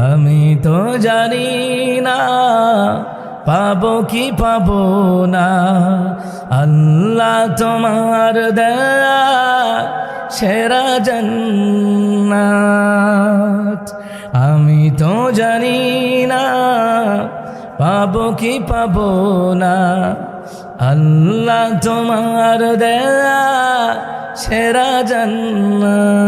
আমি তো জানি না পাবো কি পাবো না, আল্লাহ তোমার দেয়া সেরা জান্নাত। আমি তো জানি না পাবো কি পাবো না, আল্লাহ তোমার দেয়া সেরা জান্নাত।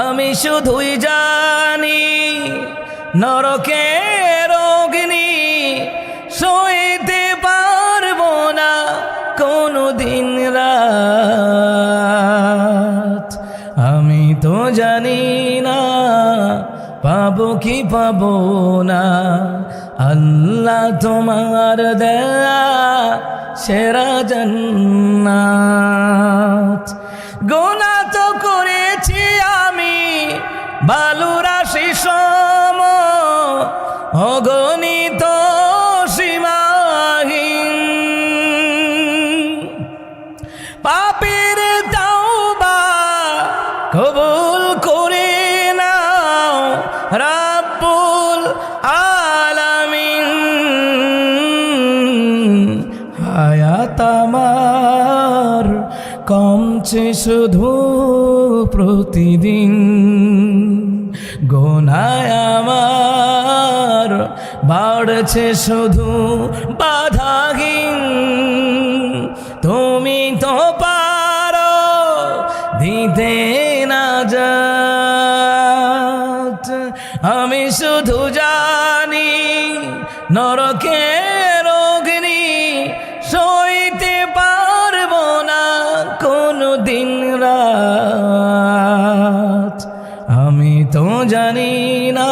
আমি শুধুই জানি নরকের অগ্নি সইতে পারবো না কোনো দিন রাত। আমি তো জানি না পাবো কি পাবো না, আল্লাহ তোমার দেয়া সেরা জান্নাত। গুনাহ তো করেছি আমি বালুরাশি সম, অগণিত সীমাহীন। পাপের তাওবা কবুল করে নাও রাব্বুল আলামিন। হায়াত আমার কমছে শুধু প্রতিদিন, গুনাহ আমার বাড়ছে শুধু বাধাহীন। তুমি তো পারো দিতে নাজাত। আমি শুধু জানি নরকের অগ্নি সইতে পারবো না কোনো দিন রাত। আমি তো জানি না